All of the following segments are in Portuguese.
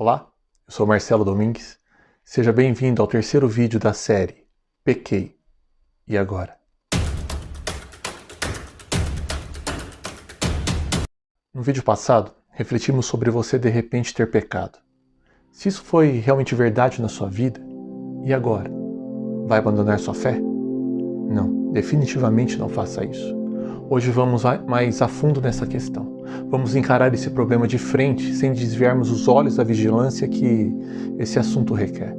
Olá, eu sou Marcelo Domingues. Seja bem-vindo ao terceiro vídeo da série Pequei, e agora? No vídeo passado, refletimos sobre você de repente ter pecado. Se isso foi realmente verdade na sua vida, e agora? Vai abandonar sua fé? Não, definitivamente não faça isso. Hoje vamos mais a fundo nessa questão. Vamos encarar esse problema de frente, sem desviarmos os olhos da vigilância que esse assunto requer.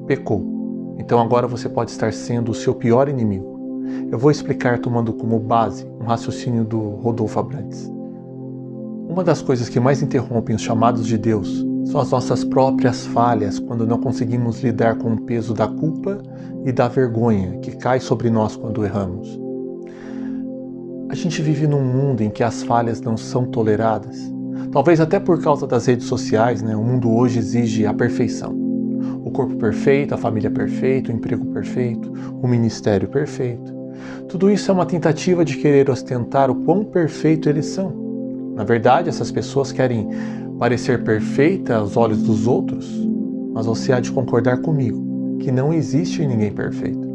Pecou. Então agora você pode estar sendo o seu pior inimigo. Eu vou explicar tomando como base um raciocínio do Rodolfo Abrantes. Uma das coisas que mais interrompem os chamados de Deus são as nossas próprias falhas quando não conseguimos lidar com o peso da culpa e da vergonha que cai sobre nós quando erramos. A gente vive num mundo em que as falhas não são toleradas. Talvez até por causa das redes sociais, O mundo hoje exige a perfeição. O corpo perfeito, a família perfeita, o emprego perfeito, o ministério perfeito. Tudo isso é uma tentativa de querer ostentar o quão perfeito eles são. Na verdade, essas pessoas querem parecer perfeitas aos olhos dos outros, mas você há de concordar comigo que não existe ninguém perfeito.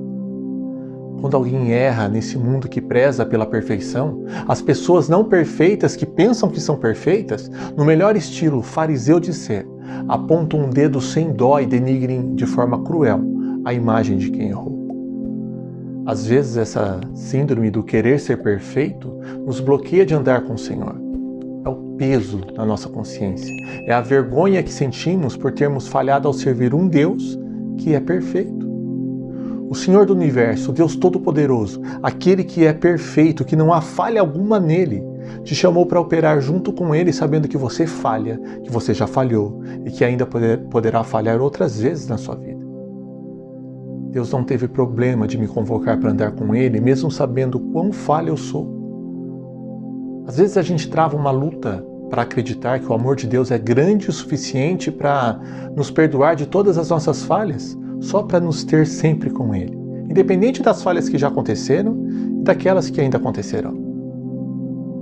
Quando alguém erra nesse mundo que preza pela perfeição, as pessoas não perfeitas que pensam que são perfeitas, no melhor estilo fariseu de ser, apontam um dedo sem dó e denigrem de forma cruel a imagem de quem errou. Às vezes essa síndrome do querer ser perfeito nos bloqueia de andar com o Senhor. É o peso na nossa consciência, é a vergonha que sentimos por termos falhado ao servir um Deus que é perfeito. O Senhor do Universo, o Deus Todo-Poderoso, aquele que é perfeito, que não há falha alguma nele, te chamou para operar junto com ele, sabendo que você falha, que você já falhou e que ainda poderá falhar outras vezes na sua vida. Deus não teve problema de me convocar para andar com ele, mesmo sabendo quão falha eu sou. Às vezes a gente trava uma luta para acreditar que o amor de Deus é grande o suficiente para nos perdoar de todas as nossas falhas, só para nos ter sempre com Ele, independente das falhas que já aconteceram e daquelas que ainda acontecerão.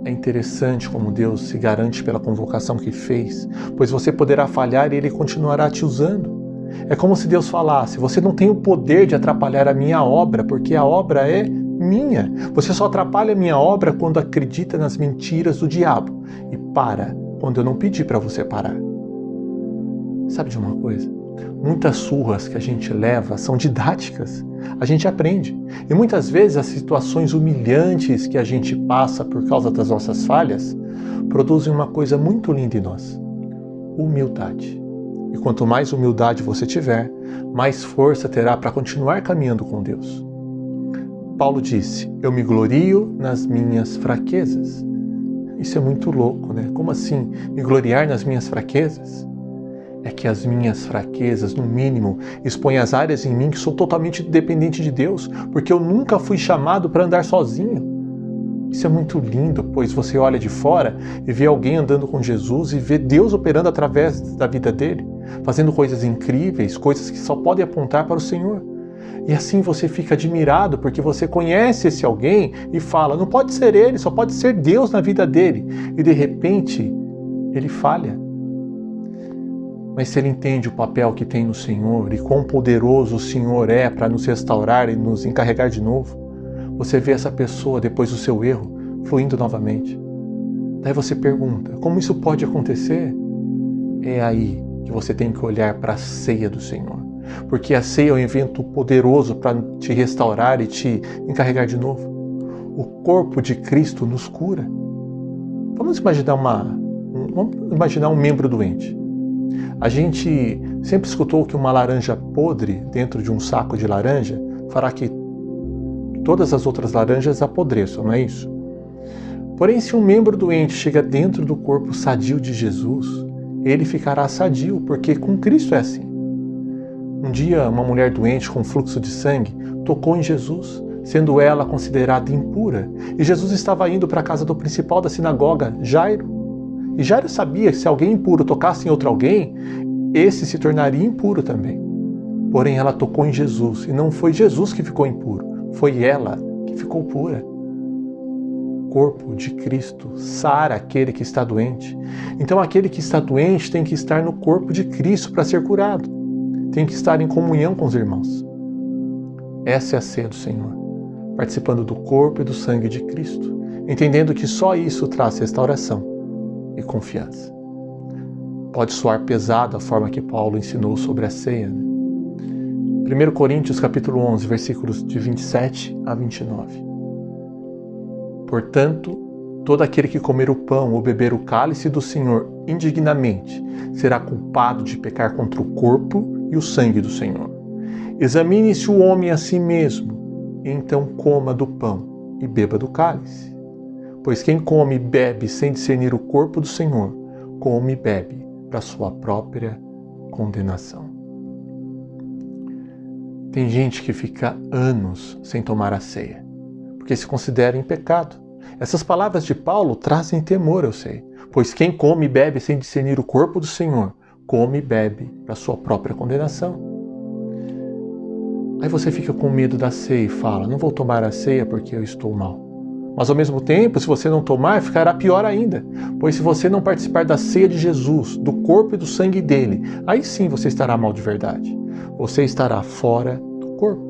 É interessante como Deus se garante pela convocação que fez, pois você poderá falhar e Ele continuará te usando. É como se Deus falasse: você não tem o poder de atrapalhar a minha obra, porque a obra é minha. Você só atrapalha a minha obra quando acredita nas mentiras do diabo e para quando eu não pedi para você parar. Sabe de uma coisa? Muitas surras que a gente leva são didáticas, a gente aprende. E muitas vezes as situações humilhantes que a gente passa por causa das nossas falhas produzem uma coisa muito linda em nós: humildade. E quanto mais humildade você tiver, mais força terá para continuar caminhando com Deus. Paulo disse: eu me glorio nas minhas fraquezas. Isso é muito louco, Como assim, me gloriar nas minhas fraquezas? É que as minhas fraquezas, no mínimo, expõem as áreas em mim que sou totalmente dependente de Deus, porque eu nunca fui chamado para andar sozinho. Isso é muito lindo, pois você olha de fora e vê alguém andando com Jesus e vê Deus operando através da vida dele, fazendo coisas incríveis, coisas que só podem apontar para o Senhor. E assim você fica admirado porque você conhece esse alguém e fala: não pode ser ele, só pode ser Deus na vida dele. E de repente, ele falha. Mas se ele entende o papel que tem no Senhor e quão poderoso o Senhor é para nos restaurar e nos encarregar de novo, você vê essa pessoa, depois do seu erro, fluindo novamente. Daí você pergunta: como isso pode acontecer? É aí que você tem que olhar para a ceia do Senhor. Porque a ceia é um evento poderoso para te restaurar e te encarregar de novo. O corpo de Cristo nos cura. Vamos imaginar um membro doente. A gente sempre escutou que uma laranja podre dentro de um saco de laranja fará que todas as outras laranjas apodreçam, não é isso? Porém, se um membro doente chega dentro do corpo sadio de Jesus, ele ficará sadio, porque com Cristo é assim. Um dia, uma mulher doente com fluxo de sangue tocou em Jesus, sendo ela considerada impura, e Jesus estava indo para a casa do principal da sinagoga, Jairo. E Jairo sabia que se alguém impuro tocasse em outro alguém, esse se tornaria impuro também. Porém, ela tocou em Jesus, e não foi Jesus que ficou impuro, foi ela que ficou pura. corpo de Cristo sara aquele que está doente. Então aquele que está doente tem que estar no corpo de Cristo para ser curado. Tem que estar em comunhão com os irmãos. Essa é a ceia do Senhor, participando do corpo e do sangue de Cristo, entendendo que só isso traz restauração e confiança. Pode soar pesado a forma que Paulo ensinou sobre a ceia, né? 1 Coríntios capítulo 11, versículos de 27 a 29. Portanto, todo aquele que comer o pão ou beber o cálice do Senhor indignamente será culpado de pecar contra o corpo e o sangue do Senhor. Examine-se o homem a si mesmo, e então coma do pão e beba do cálice. Pois quem come e bebe sem discernir o corpo do Senhor, come e bebe para sua própria condenação. Tem gente que fica anos sem tomar a ceia, porque se considera em pecado. Essas palavras de Paulo trazem temor, eu sei. Pois quem come e bebe sem discernir o corpo do Senhor, come e bebe para sua própria condenação. Aí você fica com medo da ceia e fala, não vou tomar a ceia porque eu estou mal. Mas ao mesmo tempo, se você não tomar, ficará pior ainda. Pois se você não participar da ceia de Jesus, do corpo e do sangue dele, aí sim você estará mal de verdade. Você estará fora do corpo.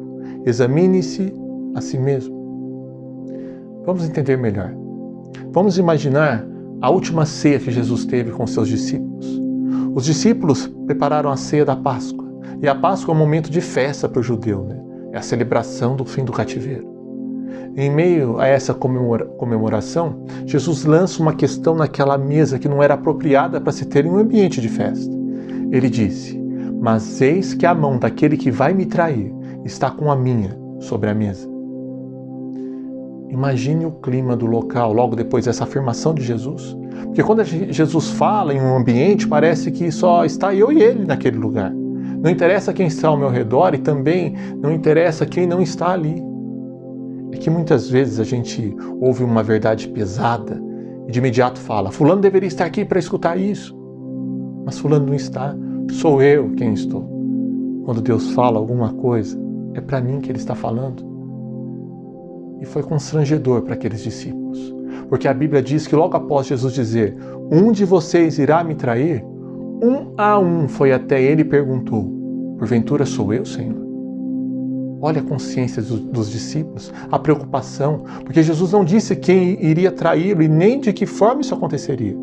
Examine-se a si mesmo. Vamos entender melhor. Vamos imaginar a última ceia que Jesus teve com seus discípulos. Os discípulos prepararam a ceia da Páscoa. E a Páscoa é um momento de festa para o judeu, né? É a celebração do fim do cativeiro. Em meio a essa comemoração, Jesus lança uma questão naquela mesa que não era apropriada para se ter em um ambiente de festa. Ele disse, mas eis que a mão daquele que vai me trair está com a minha sobre a mesa. Imagine o clima do local logo depois dessa afirmação de Jesus. Porque quando Jesus fala em um ambiente, parece que só está eu e ele naquele lugar. Não interessa quem está ao meu redor e também não interessa quem não está ali. É que muitas vezes a gente ouve uma verdade pesada e de imediato fala, fulano deveria estar aqui para escutar isso. Mas fulano não está, sou eu quem estou. Quando Deus fala alguma coisa, é para mim que ele está falando. E foi constrangedor para aqueles discípulos. Porque a Bíblia diz que logo após Jesus dizer, um de vocês irá me trair, um a um foi até ele e perguntou, porventura sou eu, Senhor? Olha a consciência dos discípulos, a preocupação, porque Jesus não disse quem iria traí-lo e nem de que forma isso aconteceria.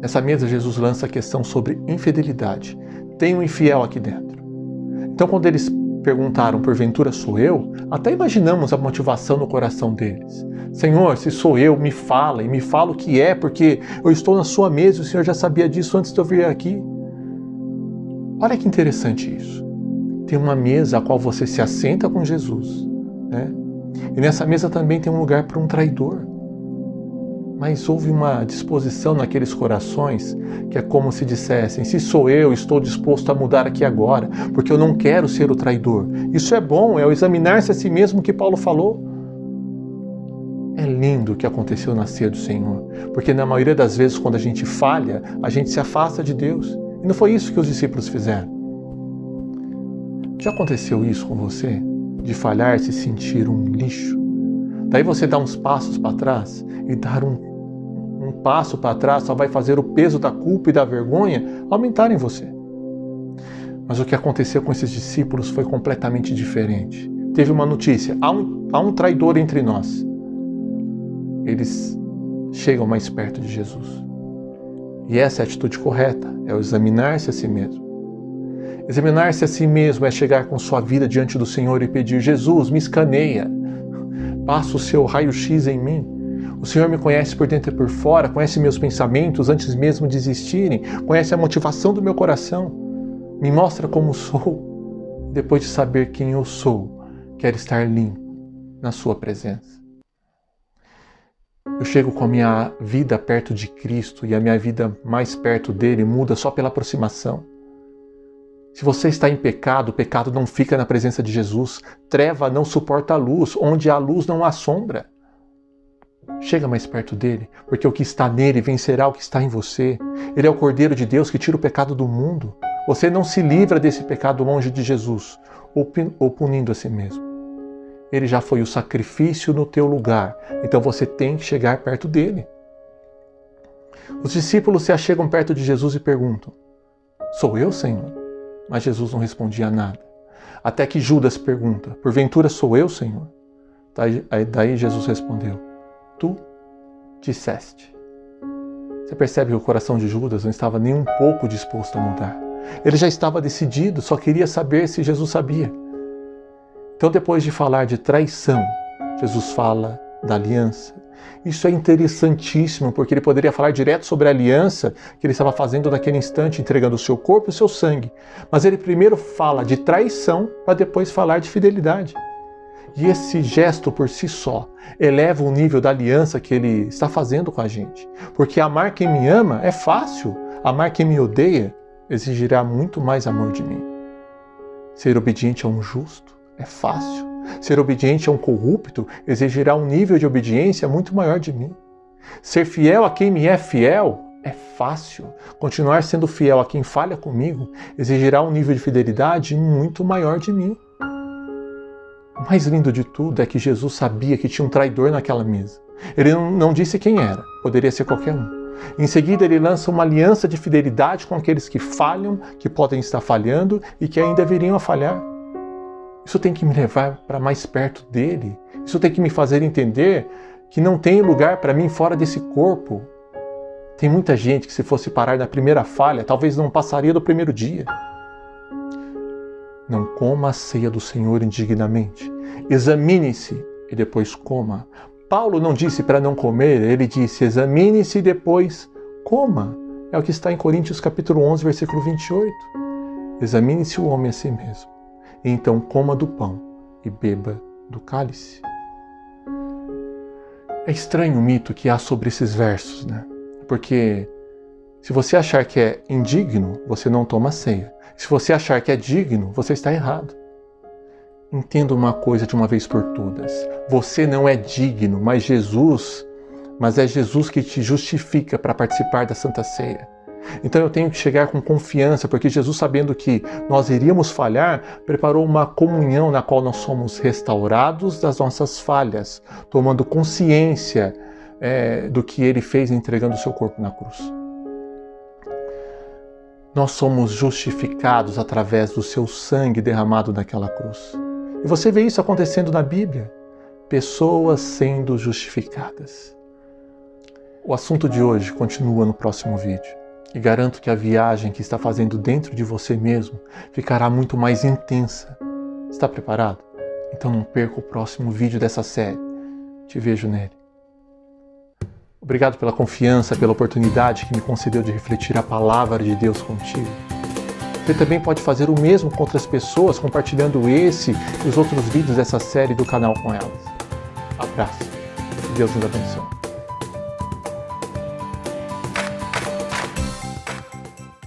Nessa mesa, Jesus lança a questão sobre infidelidade. Tem um infiel aqui dentro. Então, quando eles perguntaram, porventura sou eu, até imaginamos a motivação no coração deles. Senhor, se sou eu, me fala, e me fala o que é, porque eu estou na sua mesa e o Senhor já sabia disso antes de eu vir aqui. Olha que interessante isso. Tem uma mesa a qual você se assenta com Jesus, né? E nessa mesa também tem um lugar para um traidor. Mas houve uma disposição naqueles corações que é como se dissessem, se sou eu, estou disposto a mudar aqui agora, porque eu não quero ser o traidor. Isso é bom, é o examinar-se a si mesmo que Paulo falou. É lindo o que aconteceu na ceia do Senhor, porque na maioria das vezes quando a gente falha, a gente se afasta de Deus. E não foi isso que os discípulos fizeram. Já aconteceu isso com você? De falhar e se sentir um lixo? Daí você dá uns passos para trás e dar um passo para trás só vai fazer o peso da culpa e da vergonha aumentar em você. Mas o que aconteceu com esses discípulos foi completamente diferente. Teve uma notícia, há um traidor entre nós. Eles chegam mais perto de Jesus. E essa é a atitude correta, é o examinar-se a si mesmo. Examinar-se a si mesmo é chegar com sua vida diante do Senhor e pedir, Jesus, me escaneia, passa o seu raio-x em mim. O Senhor me conhece por dentro e por fora, conhece meus pensamentos antes mesmo de existirem, conhece a motivação do meu coração, me mostra como sou. Depois de saber quem eu sou, quero estar limpo na sua presença. Eu chego com a minha vida perto de Cristo e a minha vida mais perto dele muda só pela aproximação. Se você está em pecado, o pecado não fica na presença de Jesus. Treva não suporta a luz, onde há luz não há sombra. Chega mais perto dele, porque o que está nele vencerá o que está em você. Ele é o Cordeiro de Deus que tira o pecado do mundo. Você não se livra desse pecado longe de Jesus, ou punindo a si mesmo. Ele já foi o sacrifício no teu lugar. Então você tem que chegar perto dele. Os discípulos se achegam perto de Jesus e perguntam: sou eu, Senhor? Mas Jesus não respondia nada. Até que Judas pergunta: porventura sou eu, Senhor? Daí Jesus respondeu: tu disseste. Você percebe que o coração de Judas não estava nem um pouco disposto a mudar. Ele já estava decidido, só queria saber se Jesus sabia. Então, depois de falar de traição, Jesus fala da aliança. Isso é interessantíssimo, porque ele poderia falar direto sobre a aliança que ele estava fazendo naquele instante, entregando o seu corpo e o seu sangue. Mas ele primeiro fala de traição, para depois falar de fidelidade. E esse gesto por si só eleva o nível da aliança que ele está fazendo com a gente. Porque amar quem me ama é fácil, amar quem me odeia exigirá muito mais amor de mim. Ser obediente a um justo é fácil. Ser obediente a um corrupto exigirá um nível de obediência muito maior de mim. Ser fiel a quem me é fiel é fácil. Continuar sendo fiel a quem falha comigo exigirá um nível de fidelidade muito maior de mim. O mais lindo de tudo é que Jesus sabia que tinha um traidor naquela mesa. Ele não disse quem era, poderia ser qualquer um. Em seguida, ele lança uma aliança de fidelidade com aqueles que falham, que podem estar falhando e que ainda viriam a falhar. Isso tem que me levar para mais perto dele. Isso tem que me fazer entender que não tem lugar para mim fora desse corpo. Tem muita gente que, se fosse parar na primeira falha, talvez não passaria do primeiro dia. Não coma a ceia do Senhor indignamente. Examine-se e depois coma. Paulo não disse para não comer, ele disse: examine-se e depois coma. É o que está em Coríntios capítulo 11, versículo 28. Examine-se o homem a si mesmo, e então coma do pão e beba do cálice. É estranho o mito que há sobre esses versos, né? Porque se você achar que é indigno, você não toma ceia. Se você achar que é digno, você está errado. Entenda uma coisa de uma vez por todas. Você não é digno, mas é Jesus que te justifica para participar da Santa Ceia. Então eu tenho que chegar com confiança, porque Jesus, sabendo que nós iríamos falhar, preparou uma comunhão na qual nós somos restaurados das nossas falhas, tomando consciência do que Ele fez entregando o seu corpo na cruz. Nós somos justificados através do seu sangue derramado naquela cruz. E você vê isso acontecendo na Bíblia. Pessoas sendo justificadas. O assunto de hoje continua no próximo vídeo. E garanto que a viagem que está fazendo dentro de você mesmo ficará muito mais intensa. Está preparado? Então não perca o próximo vídeo dessa série. Te vejo nele. Obrigado pela confiança, pela oportunidade que me concedeu de refletir a palavra de Deus contigo. Você também pode fazer o mesmo com outras pessoas, compartilhando esse e os outros vídeos dessa série do canal com elas. Abraço. Que Deus nos abençoe.